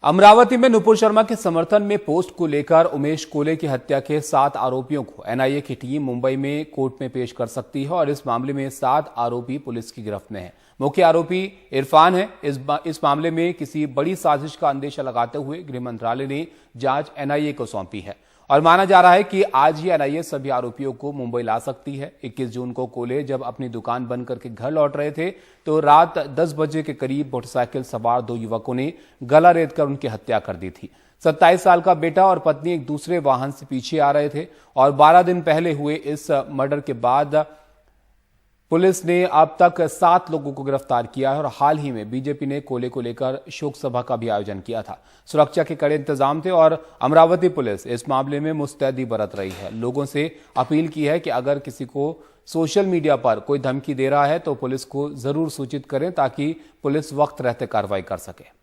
अमरावती में नुपुर शर्मा के समर्थन में पोस्ट को लेकर उमेश कोले की हत्या के 7 आरोपियों को एनआईए की टीम मुंबई में कोर्ट में पेश कर सकती है और इस मामले में 7 आरोपी पुलिस की गिरफ्त में हैं। मुख्य आरोपी इरफान है। इस मामले में किसी बड़ी साजिश का अंदेशा लगाते हुए गृह मंत्रालय ने जांच एनआईए को सौंपी है और माना जा रहा है कि आज ही एनआईए सभी आरोपियों को मुंबई ला सकती है। 21 जून को कोले जब अपनी दुकान बंद करके घर लौट रहे थे तो रात 10 बजे के करीब मोटरसाइकिल सवार 2 युवकों ने गला रेतकर उनकी हत्या कर दी थी। 27 साल का बेटा और पत्नी एक दूसरे वाहन से पीछे आ रहे थे और 12 दिन पहले हुए इस मर्डर के बाद पुलिस ने अब तक 7 लोगों को गिरफ्तार किया है और हाल ही में बीजेपी ने कोले को लेकर शोक सभा का भी आयोजन किया था। सुरक्षा के कड़े इंतजाम थे और अमरावती पुलिस इस मामले में मुस्तैदी बरत रही है। लोगों से अपील की है कि अगर किसी को सोशल मीडिया पर कोई धमकी दे रहा है तो पुलिस को जरूर सूचित करें ताकि पुलिस वक्त रहते कार्रवाई कर सके।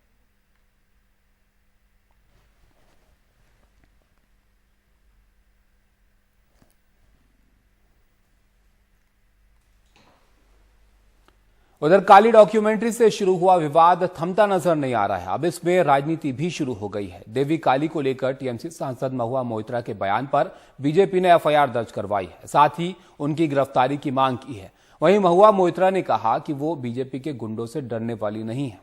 उधर काली डॉक्यूमेंट्री से शुरू हुआ विवाद थमता नजर नहीं आ रहा है। अब इसमें राजनीति भी शुरू हो गई है। देवी काली को लेकर टीएमसी सांसद महुआ मोइत्रा के बयान पर बीजेपी ने एफआईआर दर्ज करवाई है, साथ ही उनकी गिरफ्तारी की मांग की है। वहीं महुआ मोइत्रा ने कहा कि वो बीजेपी के गुंडों से डरने वाली नहीं है।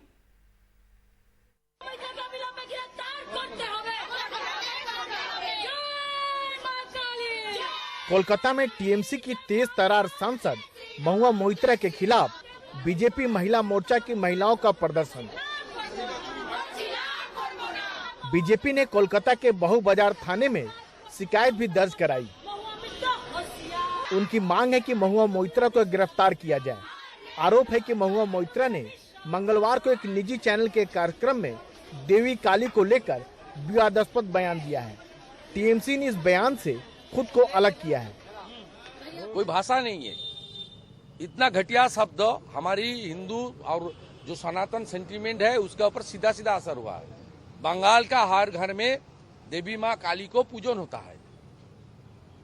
कोलकाता में टीएमसी की तेज तर्रार सांसद महुआ मोइत्रा के खिलाफ बीजेपी महिला मोर्चा की महिलाओं का प्रदर्शन। बीजेपी ने कोलकाता के बहु बाजार थाने में शिकायत भी दर्ज कराई। उनकी मांग है कि महुआ मोइत्रा को गिरफ्तार किया जाए। आरोप है कि महुआ मोइत्रा ने मंगलवार को एक निजी चैनल के कार्यक्रम में देवी काली को लेकर विवादास्पद बयान दिया है। टीएमसी ने इस बयान से खुद को अलग किया है। कोई भाषा नहीं है, इतना घटिया शब्द हमारी हिंदू और जो सनातन सेंटीमेंट है उसके ऊपर सीधा सीधा असर हुआ है। बंगाल का हर घर में देवी माँ काली को पूजन होता है।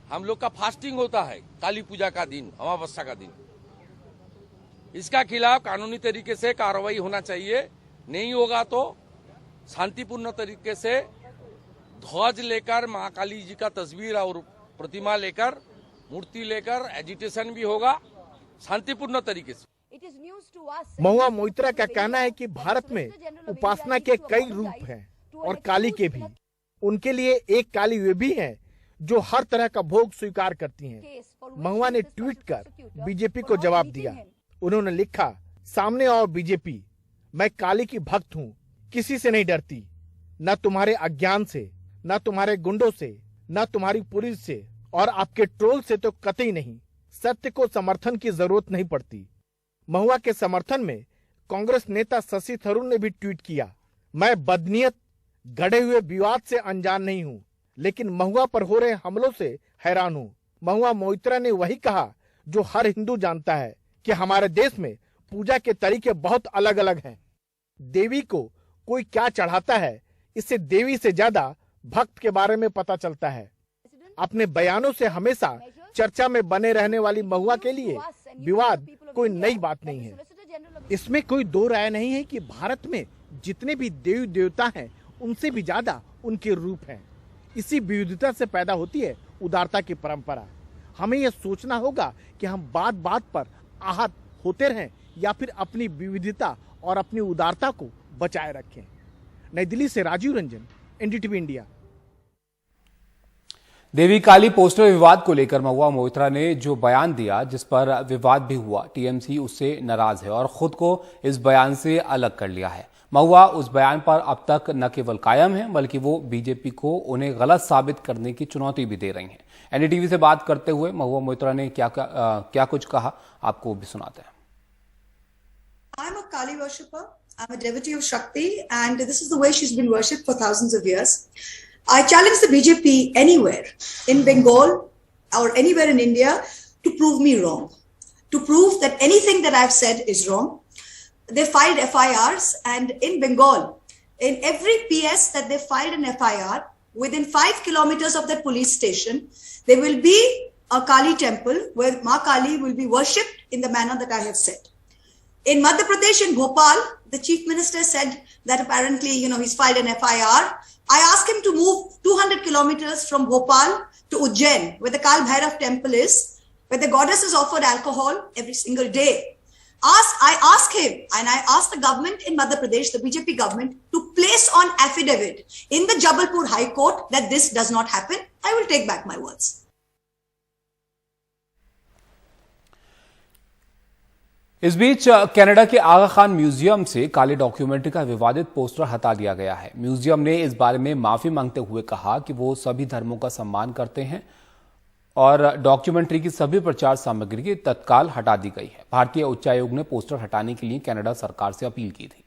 हम लोग का फास्टिंग होता है काली पूजा का दिन, अमावस्या का दिन। इसका खिलाफ कानूनी तरीके से कार्रवाई होना चाहिए। नहीं होगा तो शांतिपूर्ण तरीके से ध्वज लेकर माँ काली जी का तस्वीर और प्रतिमा लेकर, मूर्ति लेकर एजिटेशन भी होगा शांतिपूर्ण तरीके से। महुआ मोइत्रा का कहना है कि भारत में उपासना के कई रूप हैं और काली के भी। उनके लिए एक काली वे भी हैं जो हर तरह का भोग स्वीकार करती हैं। महुआ ने ट्वीट कर बीजेपी को जवाब दिया। उन्होंने लिखा, सामने आओ बीजेपी, मैं काली की भक्त हूँ, किसी से नहीं डरती, न तुम्हारे अज्ञान से, न तुम्हारे गुंडों से, न तुम्हारी पुलिस से और आपके ट्रोल से तो कतई नहीं। सत्य को समर्थन की जरूरत नहीं पड़ती। महुआ के समर्थन में कांग्रेस नेता शशि थरूर ने भी ट्वीट किया, मैं बदनीयत गढ़े हुए विवाद से अनजान नहीं हूं, लेकिन महुआ पर हो रहे हमलों से हैरान हूं। महुआ मोइत्रा ने वही कहा जो हर हिंदू जानता है कि हमारे देश में पूजा के तरीके बहुत अलग अलग हैं। देवी को कोई क्या चढ़ाता है, इससे देवी से ज्यादा भक्त के बारे में पता चलता है। अपने बयानों से हमेशा चर्चा में बने रहने वाली महुआ के लिए विवाद कोई नई बात नहीं है। इसमें कोई दो राय नहीं है कि भारत में जितने भी देवी देवता हैं उनसे भी ज्यादा उनके रूप हैं। इसी विविधता से पैदा होती है उदारता की परंपरा। हमें यह सोचना होगा कि हम बात बात पर आहत होते रहें या फिर अपनी विविधता और अपनी उदारता को बचाए रखें। नई दिल्ली से राजीव रंजन, एनडीटीवी इंडिया। देवी काली पोस्टर विवाद को लेकर महुआ मोइत्रा ने जो बयान दिया जिस पर विवाद भी हुआ, टीएमसी उससे नाराज है और खुद को इस बयान से अलग कर लिया है। महुआ उस बयान पर अब तक न केवल कायम है बल्कि वो बीजेपी को उन्हें गलत साबित करने की चुनौती भी दे रही हैं। एनडीटीवी से बात करते हुए महुआ मोइत्रा ने क्या कुछ कहा, आपको भी सुनाते हैं। I'm a Kali worshipper. I'm a devotee of Shakti, and this is the way she's been worshipped for thousands of years. I challenge the BJP anywhere in Bengal or anywhere in India to prove me wrong, to prove that anything that I've said is wrong. They filed FIRs, and in Bengal, in every PS that they filed an FIR, within 5 kilometers of that police station, there will be a Kali temple where Ma Kali will be worshipped in the manner that I have said. In Madhya Pradesh, in Bhopal, the chief minister said that apparently, he's filed an FIR. I asked him to move 200 kilometers from Bhopal to Ujjain, where the Kal Bhairav temple is, where the goddess is offered alcohol every single day. I asked him, and I asked the government in Madhya Pradesh, the BJP government, to place on affidavit in the Jabalpur High Court that this does not happen. I will take back my words. इस बीच Canada के आगा Khan museum से काले documentary का विवादित poster हटा दिया गया है। म्यूजियम ने इस बारे में माफी मांगते हुए कहा कि वो सभी धर्मों का सम्मान करते हैं और डॉक्यूमेंट्री की सभी प्रचार सामग्री की तत्काल हटा दी गई है। भारतीय उच्चायोग ने पोस्टर हटाने के लिए कनाडा सरकार से अपील की थी।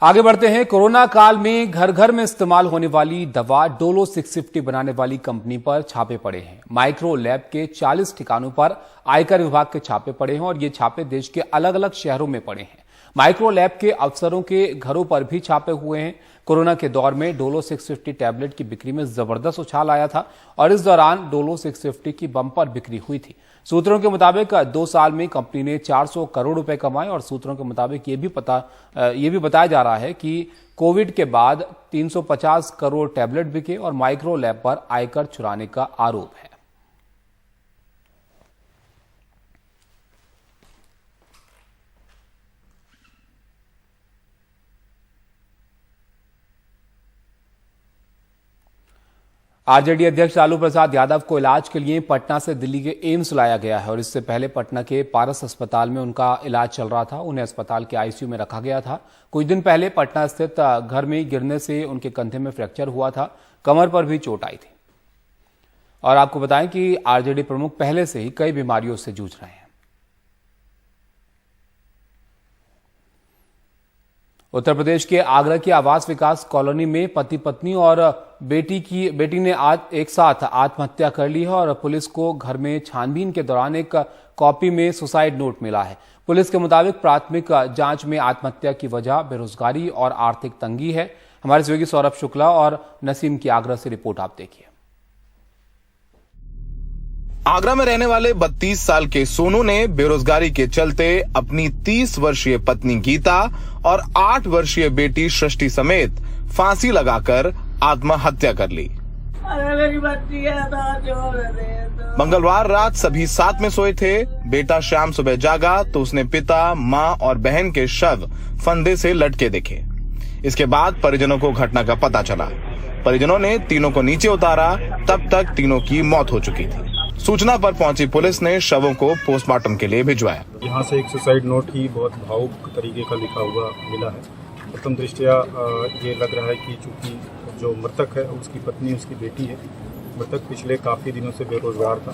आगे बढ़ते हैं। कोरोना काल में घर घर में इस्तेमाल होने वाली दवा डोलो 650 बनाने वाली कंपनी पर छापे पड़े हैं। माइक्रो लैब के 40 ठिकानों पर आयकर विभाग के छापे पड़े हैं और ये छापे देश के अलग अलग शहरों में पड़े हैं। माइक्रो लैब के अफसरों के घरों पर भी छापे हुए हैं। कोरोना के दौर में डोलो 650 टैबलेट की बिक्री में जबरदस्त उछाल आया था और इस दौरान डोलो 650 की बम्पर बिक्री हुई थी। सूत्रों के मुताबिक 2 साल में कंपनी ने 400 करोड़ रुपए कमाए और सूत्रों के मुताबिक ये भी बताया जा रहा है कि कोविड के बाद 350 करोड़ टैबलेट बिके और माइक्रो लैब पर आयकर चुराने का आरोप है। आरजेडी अध्यक्ष लालू प्रसाद यादव को इलाज के लिए पटना से दिल्ली के एम्स लाया गया है और इससे पहले पटना के पारस अस्पताल में उनका इलाज चल रहा था। उन्हें अस्पताल के आईसीयू में रखा गया था। कुछ दिन पहले पटना स्थित घर में गिरने से उनके कंधे में फ्रैक्चर हुआ था, कमर पर भी चोट आई थी। और आपको बताएं कि आरजेडी प्रमुख पहले से ही कई बीमारियों से जूझ रहे हैं। उत्तर प्रदेश के आगरा की आवास विकास कॉलोनी में पति पत्नी और बेटी ने आज एक साथ आत्महत्या कर ली है और पुलिस को घर में छानबीन के दौरान एक कॉपी में सुसाइड नोट मिला है। पुलिस के मुताबिक प्राथमिक जांच में आत्महत्या की वजह बेरोजगारी और आर्थिक तंगी है। हमारे सहयोगी सौरभ शुक्ला और नसीम की आगरा से रिपोर्ट आप देखिए। आगरा में रहने वाले 32 साल के सोनू ने बेरोजगारी के चलते अपनी 30 वर्षीय पत्नी गीता और 8 वर्षीय बेटी सृष्टि समेत फांसी लगाकर आत्महत्या कर ली। मंगलवार रात सभी साथ में सोए थे। बेटा शाम सुबह जागा तो उसने पिता, मां और बहन के शव फंदे से लटके देखे। इसके बाद परिजनों को घटना का पता चला। परिजनों ने तीनों को नीचे उतारा, तब तक तीनों की मौत हो चुकी थी। सूचना पर पहुंची पुलिस ने शवों को पोस्टमार्टम के लिए भिजवाया। यहाँ से एक सुसाइड नोट ही बहुत भावुक तरीके का लिखा हुआ मिला है। प्रथम दृष्टया ये लग रहा है कि चूंकि जो मृतक है उसकी पत्नी उसकी बेटी है। मृतक पिछले काफ़ी दिनों से बेरोजगार था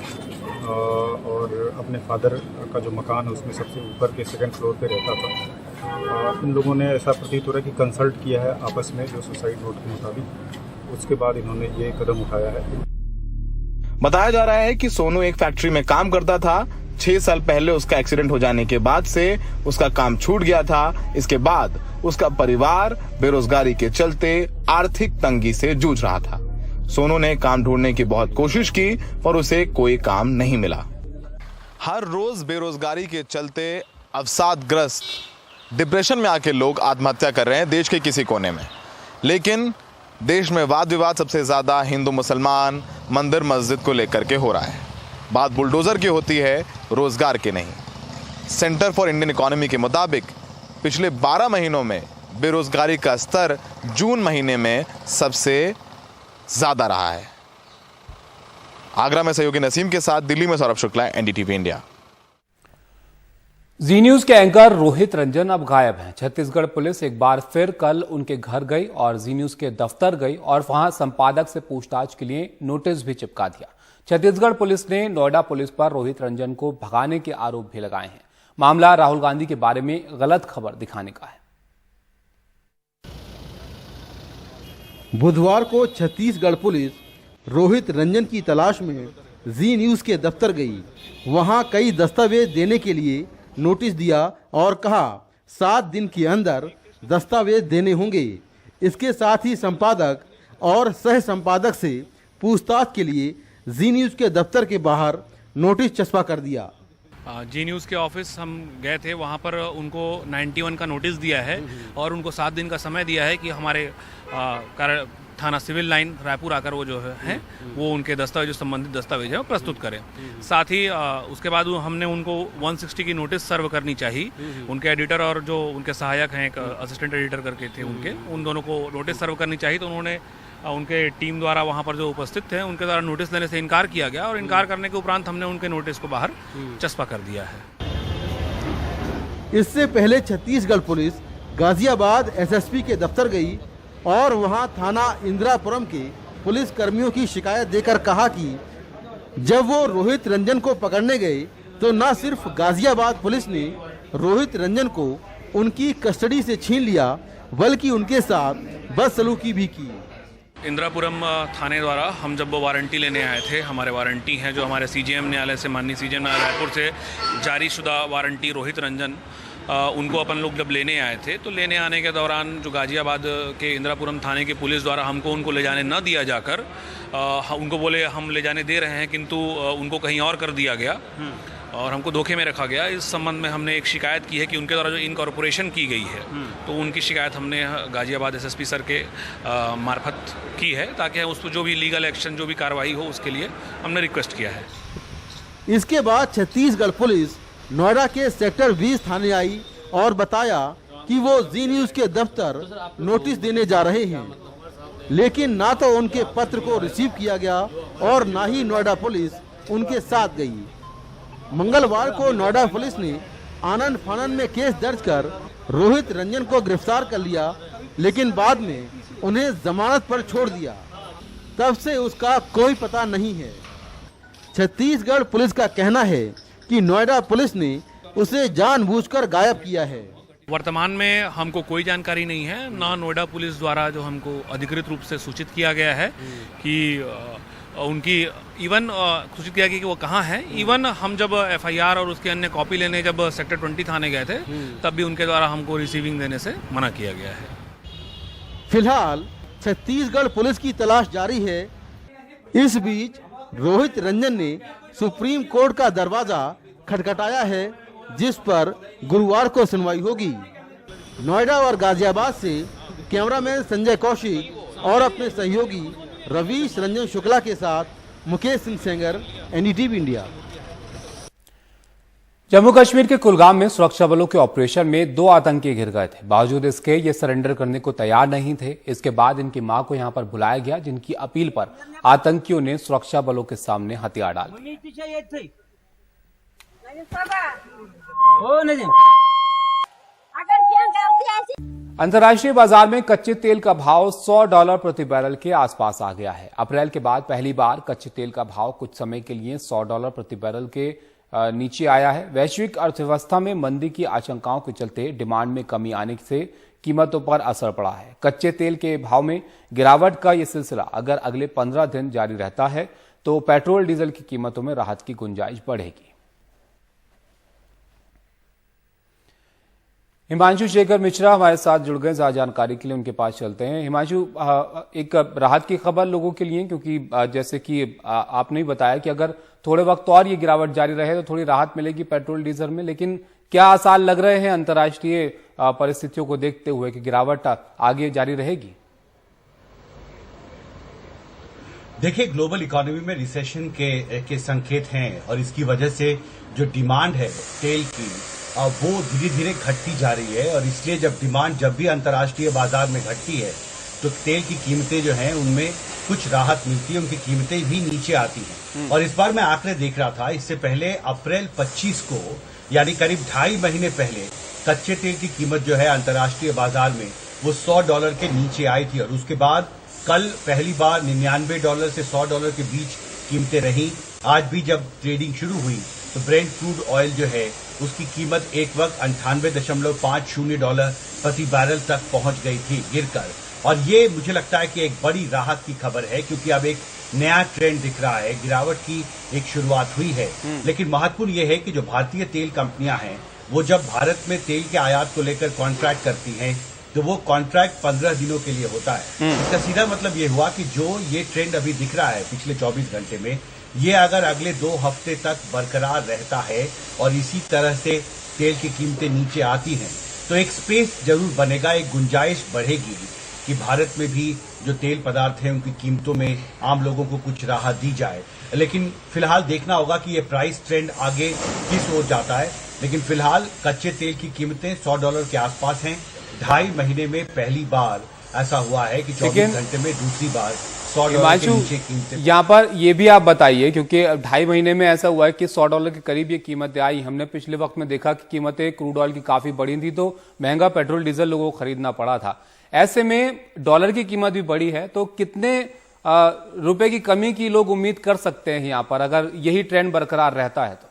और अपने फादर का जो मकान है उसमें सबसे ऊपर के 2nd फ्लोर पे रहता था। इन लोगों ने ऐसा प्रतीत हो रहा है कि कंसल्ट किया है आपस में जो सुसाइड नोट के मुताबिक, उसके बाद इन्होंने ये कदम उठाया है। बताया जा रहा है कि सोनू एक फैक्ट्री में काम करता था। 6 साल पहले उसका एक्सीडेंट हो जाने के बाद से उसका काम छूट गया था। इसके बाद उसका परिवार बेरोजगारी के चलते आर्थिक तंगी से जूझ रहा था। सोनू ने काम ढूंढने की बहुत कोशिश की पर उसे कोई काम नहीं मिला। हर रोज बेरोजगारी के चलते अवसादग्रस्त डिप्रेशन में आके लोग आत्महत्या कर रहे हैं देश के किसी कोने में। लेकिन देश में वाद विवाद सबसे ज्यादा हिंदू मुसलमान, मंदिर मस्जिद को लेकर के हो रहा है। बात बुलडोजर की होती है, रोजगार की नहीं। सेंटर फॉर इंडियन इकोनॉमी के मुताबिक पिछले 12 महीनों में बेरोजगारी का स्तर जून महीने में सबसे ज्यादा रहा है। आगरा में सहयोगी नसीम के साथ दिल्ली में सौरभ शुक्ला, एनडीटीवी इंडिया। जी न्यूज के एंकर रोहित रंजन अब गायब हैं। छत्तीसगढ़ पुलिस एक बार फिर कल उनके घर गई और जी न्यूज के दफ्तर गई और वहां संपादक से पूछताछ के लिए नोटिस भी चिपका दिया। छत्तीसगढ़ पुलिस ने नोएडा पुलिस पर रोहित रंजन को भगाने के आरोप भी लगाए हैं। मामला राहुल गांधी के बारे में गलत खबर दिखाने का है। बुधवार को छत्तीसगढ़ पुलिस रोहित रंजन की तलाश में जी न्यूज के दफ्तर गई। वहां कई दस्तावेज देने के लिए नोटिस दिया और कहा 7 दिन के अंदर दस्तावेज देने होंगे। इसके साथ ही संपादक और सह संपादक से पूछताछ के लिए जी न्यूज के दफ्तर के बाहर नोटिस चस्पा कर दिया। जी न्यूज़ के ऑफिस हम गए थे, वहाँ पर उनको 91 का नोटिस दिया है और उनको 7 दिन का समय दिया है कि हमारे थाना सिविल लाइन रायपुर आकर वो जो है वो उनके दस्तावेज संबंधित दस्तावेज है वो प्रस्तुत करें। साथ ही उसके बाद हमने उनको 160 की नोटिस सर्व करनी चाहिए। उनके एडिटर और जो उनके सहायक हैं, एक असिस्टेंट एडिटर करके थे उनके, उन दोनों को नोटिस सर्व करनी चाहिए। तो उन्होंने उनके टीम द्वारा वहाँ पर जो उपस्थित थे उनके द्वारा नोटिस देने से इनकार किया गया और इनकार करने के उपरांत हमने उनके नोटिस को बाहर चस्पा कर दिया है। इससे पहले छत्तीसगढ़ पुलिस गाजियाबाद एसएसपी के दफ्तर गई और वहां थाना इंदिरापुरम के पुलिस कर्मियों की शिकायत देकर कहा कि जब वो रोहित रंजन को पकड़ने गए तो न सिर्फ गाजियाबाद पुलिस ने रोहित रंजन को उनकी कस्टडी से छीन लिया बल्कि उनके साथ बदसलूकी भी की। इंदिरापुरम थाने द्वारा हम जब वो वारंटी लेने आए थे, हमारे वारंटी हैं जो हमारे सीजेएम न्यायालय से, माननीय सीजेएम न्यायालय रायपुर से जारी शुदा वारंटी रोहित रंजन, उनको अपन लोग जब लेने आए थे तो लेने आने के दौरान जो गाजियाबाद के इंदिरापुरम थाने की पुलिस द्वारा हमको उनको ले जाने न दिया जाकर उनको बोले हम ले जाने दे रहे हैं, किंतु उनको कहीं और कर दिया गया और हमको धोखे में रखा गया। इस संबंध में हमने एक शिकायत की है कि उनके द्वारा जो इनकॉर्पोरेशन की गई है तो उनकी शिकायत हमने गाजियाबाद एसएसपी सर के मार्फत की है ताकि उस पर जो भी लीगल एक्शन, जो भी कार्रवाई हो उसके लिए हमने रिक्वेस्ट किया है। इसके बाद छत्तीसगढ़ पुलिस नोएडा के सेक्टर 20 थाने आई और बताया कि वो जी न्यूज के दफ्तर नोटिस देने जा रहे हैं, लेकिन ना तो उनके पत्र को रिसीव किया गया और ना ही नोएडा पुलिस उनके साथ गई। मंगलवार को नोएडा पुलिस ने आनन फानन में केस दर्ज कर रोहित रंजन को गिरफ्तार कर लिया, लेकिन बाद में उन्हें जमानत पर छोड़ दिया। तब से उसका कोई पता नहीं है। छत्तीसगढ़ पुलिस का कहना है कि नोएडा पुलिस ने उसे जानबूझकर गायब किया है। वर्तमान में हमको कोई जानकारी नहीं है, ना नोएडा पुलिस द्वारा जो हमको अधिकृत रूप से सूचित किया गया है कि उनकी इवन सूचित किया गया कि वो कहाँ हैं। इवन हम जब एफआईआर और उसके अन्य कॉपी लेने जब सेक्टर 20 थाने गए थे तब भी उनके द्वारा हमको रिसीविंग देने से मना किया गया है। फिलहाल छत्तीसगढ़ पुलिस की तलाश जारी है। इस बीच रोहित रंजन ने सुप्रीम कोर्ट का दरवाजा खटखटाया है, जिस पर गुरुवार को सुनवाई होगी। नोएडा और गाजियाबाद से कैमरामैन संजय कौशिक और अपने सहयोगी रवीश रंजन शुक्ला के साथ मुकेश सिंह सेंगर, एनडीटीवी इंडिया। जम्मू कश्मीर के कुलगाम में सुरक्षा बलों के ऑपरेशन में 2 आतंकी घिर गए थे। बावजूद इसके ये सरेंडर करने को तैयार नहीं थे। इसके बाद इनकी मां को यहां पर बुलाया गया, जिनकी अपील पर आतंकियों ने सुरक्षा बलों के सामने हथियार डाल दिए। अंतर्राष्ट्रीय बाजार में कच्चे तेल का भाव $100 प्रति बैरल के आसपास आ गया है। अप्रैल के बाद पहली बार कच्चे तेल का भाव कुछ समय के लिए $100 प्रति बैरल के नीचे आया है। वैश्विक अर्थव्यवस्था में मंदी की आशंकाओं के चलते डिमांड में कमी आने से कीमतों पर असर पड़ा है। कच्चे तेल के भाव में गिरावट का यह सिलसिला अगर अगले 15 दिन जारी रहता है तो पेट्रोल डीजल की कीमतों में राहत की गुंजाइश बढ़ेगी। हिमांशु शेखर मिश्रा हमारे साथ जुड़ गए, ज्यादा जानकारी के लिए उनके पास चलते हैं। हिमांशु, एक राहत की खबर लोगों के लिए, क्योंकि जैसे कि आपने ही बताया कि अगर थोड़े वक्त और ये गिरावट जारी रहे तो थोड़ी राहत मिलेगी पेट्रोल डीजल में, लेकिन क्या आसार लग रहे हैं अंतर्राष्ट्रीय परिस्थितियों को देखते हुए कि गिरावट आगे जारी रहेगी? देखिए, ग्लोबल इकोनॉमी में रिसेशन के संकेत हैं और इसकी वजह से जो डिमांड है तेल की वो धीरे धीरे घटती जा रही है और इसलिए जब भी अंतर्राष्ट्रीय बाजार में घटती है तो तेल की कीमतें जो हैं उनमें कुछ राहत मिलती है, उनकी कीमतें भी नीचे आती हैं। और इस बार मैं आंकड़े देख रहा था, इससे पहले अप्रैल 25 को यानी करीब 2.5 महीने पहले कच्चे तेल की कीमत जो है अंतर्राष्ट्रीय बाजार में वो $100 के नीचे आई थी और उसके बाद कल पहली बार $99 से $100 के बीच कीमतें रही। आज भी जब ट्रेडिंग शुरू हुई तो ब्रेंट क्रूड ऑयल जो है उसकी कीमत एक वक्त $98.50 प्रति बैरल तक पहुंच गई थी गिरकर, और ये मुझे लगता है कि एक बड़ी राहत की खबर है क्योंकि अब एक नया ट्रेंड दिख रहा है, गिरावट की एक शुरुआत हुई है। लेकिन महत्वपूर्ण ये है कि जो भारतीय तेल कंपनियां हैं वो जब भारत में तेल के आयात को लेकर कॉन्ट्रैक्ट करती हैं तो वो कॉन्ट्रैक्ट 15 दिनों के लिए होता है। इसका सीधा मतलब ये हुआ कि जो ये ट्रेंड अभी दिख रहा है पिछले 24 घंटे में ये अगर अगले 2 हफ्ते तक बरकरार रहता है और इसी तरह से तेल की कीमतें नीचे आती हैं तो एक स्पेस जरूर बनेगा, एक गुंजाइश बढ़ेगी कि भारत में भी जो तेल पदार्थ हैं उनकी कीमतों में आम लोगों को कुछ राहत दी जाए। लेकिन फिलहाल देखना होगा कि ये प्राइस ट्रेंड आगे किस ओर जाता है। लेकिन फिलहाल कच्चे तेल की कीमतें $100 के आसपास हैं। 2.5 महीने में पहली बार ऐसा हुआ है कि 24 घंटे में दूसरी बार $100 के नीचे कीमतें। यहाँ पर ये भी आप बताइए, क्योंकि 2.5 महीने में ऐसा हुआ है कि $100 के करीब ये कीमतें आई। हमने पिछले वक्त में देखा कि कीमतें क्रूड ऑयल की काफी बढ़ी थी, तो महंगा पेट्रोल डीजल लोगों को खरीदना पड़ा था। ऐसे में डॉलर की कीमत भी बढ़ी है, तो कितने रुपए की कमी की लोग उम्मीद कर सकते हैं यहाँ पर, अगर यही ट्रेंड बरकरार रहता है तो?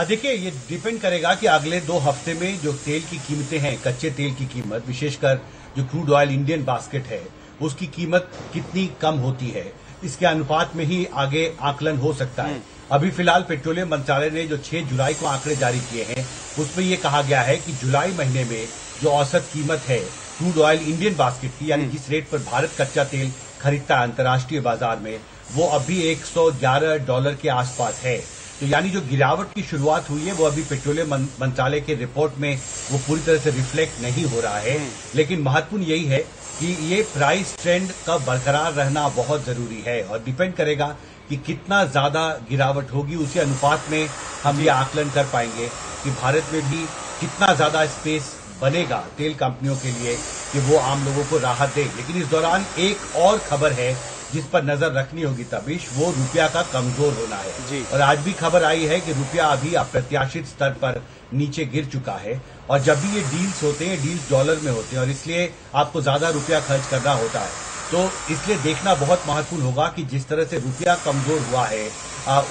देखिए, ये डिपेंड करेगा कि अगले 2 हफ्ते में जो तेल की कीमतें हैं, कच्चे तेल की कीमत, विशेषकर जो क्रूड ऑयल इंडियन बास्केट है, उसकी कीमत कितनी कम होती है, इसके अनुपात में ही आगे आकलन हो सकता है। अभी फिलहाल पेट्रोलियम मंत्रालय ने जो 6 जुलाई को आंकड़े जारी किए हैं, उसमें ये कहा गया है कि जुलाई महीने में जो औसत कीमत है क्रूड ऑयल इंडियन बास्केट की, यानी जिस रेट पर भारत कच्चा तेल खरीदता है अंतर्राष्ट्रीय बाजार में, वो अभी $111 के आसपास है। तो यानी जो गिरावट की शुरुआत हुई है वो अभी पेट्रोलियम मंत्रालय के रिपोर्ट में वो पूरी तरह से रिफ्लेक्ट नहीं हो रहा है। लेकिन महत्वपूर्ण यही है कि ये प्राइस ट्रेंड का बरकरार रहना बहुत जरूरी है और डिपेंड करेगा कि कितना ज्यादा गिरावट होगी, उसी अनुपात में हम ये आकलन कर पाएंगे कि भारत में भी कितना ज्यादा स्पेस बनेगा तेल कंपनियों के लिए कि वो आम लोगों को राहत दे। लेकिन इस दौरान एक और खबर है जिस पर नजर रखनी होगी तबीश, वो रुपया का कमजोर होना है। और आज भी खबर आई है कि रुपया अभी अप्रत्याशित स्तर पर नीचे गिर चुका है और जब भी ये डील्स होते हैं, डील्स डॉलर में होते हैं और इसलिए आपको ज्यादा रुपया खर्च करना होता है। तो इसलिए देखना बहुत महत्वपूर्ण होगा कि जिस तरह से रुपया कमजोर हुआ है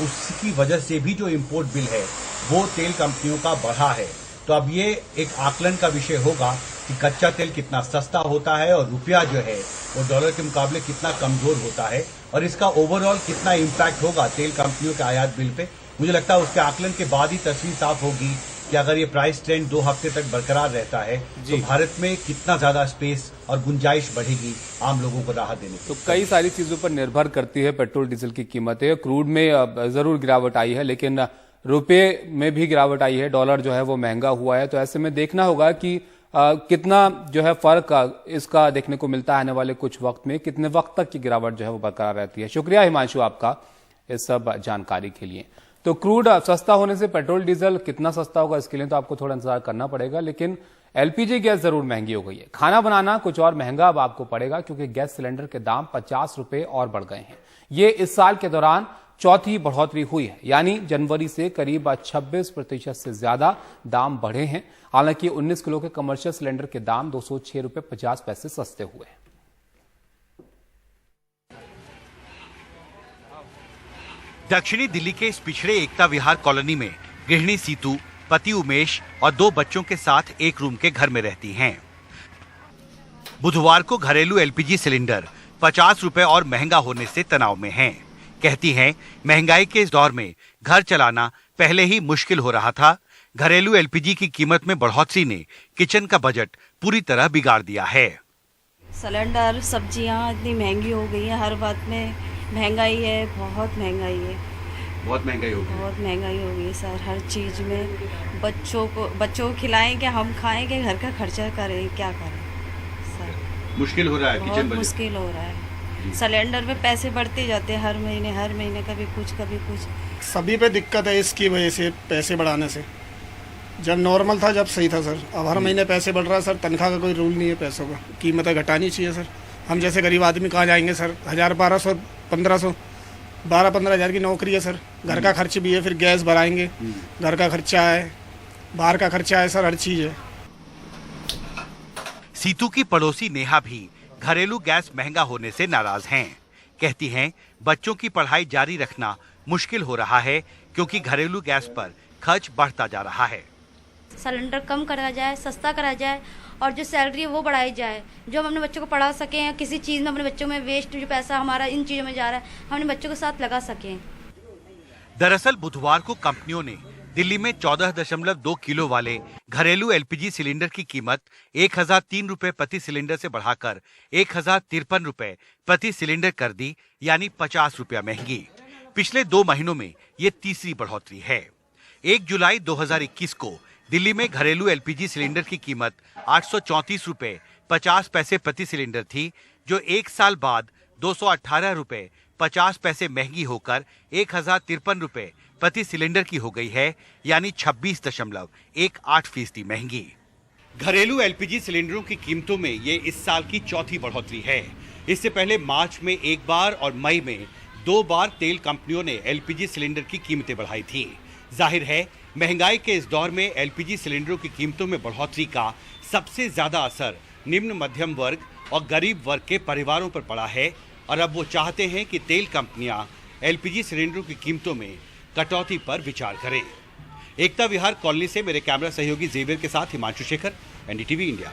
उसकी वजह से भी जो इम्पोर्ट बिल है वो तेल कंपनियों का बढ़ा है। तो अब ये एक आकलन का विषय होगा कि कच्चा तेल कितना सस्ता होता है और रुपया जो है वो डॉलर के मुकाबले कितना कमजोर होता है और इसका ओवरऑल कितना इम्पैक्ट होगा तेल कंपनियों के आयात बिल पे। मुझे लगता है उसके आकलन के बाद ही तस्वीर साफ होगी कि अगर ये प्राइस ट्रेंड 2 हफ्ते तक बरकरार रहता है तो भारत में कितना ज्यादा स्पेस और गुंजाइश बढ़ेगी आम लोगों को राहत देने की। तो कई सारी चीजों पर निर्भर करती है पेट्रोल डीजल की कीमतें। क्रूड में जरूर गिरावट आई है, लेकिन रुपये में भी गिरावट आई है, डॉलर जो है वो महंगा हुआ है। तो ऐसे में देखना होगा कि कितना जो है फर्क इसका देखने को मिलता है आने वाले कुछ वक्त में, कितने वक्त तक की गिरावट जो है वो बरकरार रहती है। शुक्रिया हिमांशु आपका इस सब जानकारी के लिए। तो क्रूड सस्ता होने से पेट्रोल डीजल कितना सस्ता होगा इसके लिए तो आपको थोड़ा इंतजार करना पड़ेगा, लेकिन एलपीजी गैस जरूर महंगी हो गई है। खाना बनाना कुछ और महंगा अब आपको पड़ेगा क्योंकि गैस सिलेंडर के दाम 50 रुपए और बढ़ गए हैं। ये इस साल के दौरान चौथी बढ़ोतरी हुई है, यानी जनवरी से करीब 26% से ज्यादा दाम बढ़े हैं। हालांकि 19 किलो के कमर्शियल सिलेंडर के दाम 206 रुपए 50 पैसे सस्ते हुए हैं। दक्षिणी दिल्ली के इस पिछड़े एकता विहार कॉलोनी में गृहिणी सीतू, पति उमेश और 2 बच्चों के साथ एक रूम के घर में रहती हैं। बुधवार को घरेलू एलपीजी सिलेंडर 50 रुपए और महंगा होने से तनाव में हैं। कहती हैं, महंगाई के इस दौर में घर चलाना पहले ही मुश्किल हो रहा था। घरेलू एलपीजी की कीमत में बढ़ोतरी ने किचन का बजट पूरी तरह बिगाड़ दिया है। सिलेंडर, सब्जियां इतनी महंगी हो गई है, हर बात में महंगाई है, बहुत महंगाई है। बहुत महंगाई हो गई, बहुत महंगाई हो गई सर, हर चीज में। बच्चों को खिलाएंगे, हम खाएंगे, घर का खर्चा करें, क्या करें सर। मुश्किल हो रहा है, बहुत मुश्किल हो रहा है। सिलेंडर में पैसे बढ़ते जाते हैं हर महीने कभी कुछ। सभी पे दिक्कत है इसकी वजह से, पैसे बढ़ाने से। जब नॉर्मल था जब सही था सर, अब हर महीने पैसे बढ़ रहा है सर। तनख्वाह का कोई रूल नहीं है, पैसों का कीमतें घटानी चाहिए सर। हम जैसे गरीब आदमी कहाँ जाएंगे सर? 1000, 1200, 1500, 12-15 हज़ार की नौकरी है सर। घर का खर्च भी है, फिर गैस भराएंगे, घर का खर्चा है, बाहर का खर्चा है सर, हर चीज़ है। सीतू की पड़ोसी नेहा भी घरेलू गैस महंगा होने से नाराज हैं। कहती हैं, बच्चों की पढ़ाई जारी रखना मुश्किल हो रहा है क्योंकि घरेलू गैस पर खर्च बढ़ता जा रहा है। सिलेंडर कम करा जाए, सस्ता करा जाए और जो सैलरी है वो बढ़ाई जाए, जो हम अपने बच्चों को पढ़ा सकें। किसी चीज़ में अपने बच्चों में वेस्ट जो पैसा हमारा इन चीज़ों में जा रहा है, हम अपने बच्चों के साथ लगा सकें। दरअसल बुधवार को कंपनियों ने दिल्ली में 14.2 किलो वाले घरेलू एलपीजी सिलेंडर की कीमत 1003 रुपए प्रति सिलेंडर से बढ़ाकर 1053 रुपए प्रति सिलेंडर कर दी, यानी 50 रुपया महंगी। पिछले 2 महीनों में ये तीसरी बढ़ोतरी है। 1 जुलाई 2021 को दिल्ली में घरेलू एलपीजी सिलेंडर की कीमत 834 रुपए 50 पैसे प्रति सिलेंडर थी, जो 1 साल बाद 218 रुपए 50 पैसे महंगी होकर 1053 रुपए प्रति सिलेंडर की हो गई है, यानी 26.18% महंगी। घरेलू एलपीजी सिलेंडरों की कीमतों में ये इस साल की चौथी बढ़ोतरी है। इससे पहले मार्च में 1 बार और मई में 2 बार तेल कंपनियों ने एलपीजी सिलेंडर की कीमतें बढ़ाई थी। जाहिर है, महंगाई के इस दौर में एलपीजी सिलेंडरों की कीमतों में बढ़ोतरी का सबसे ज्यादा असर निम्न मध्यम वर्ग और गरीब वर्ग के परिवारों पर पड़ा है और अब वो चाहते हैं कि तेल कंपनियां एलपीजी सिलेंडरों की कीमतों में कटौती पर विचार करें। एकता विहार कॉलोनी से मेरे कैमरा सहयोगी जेवियर के साथ हिमांशु शेखर, एनडीटीवी इंडिया।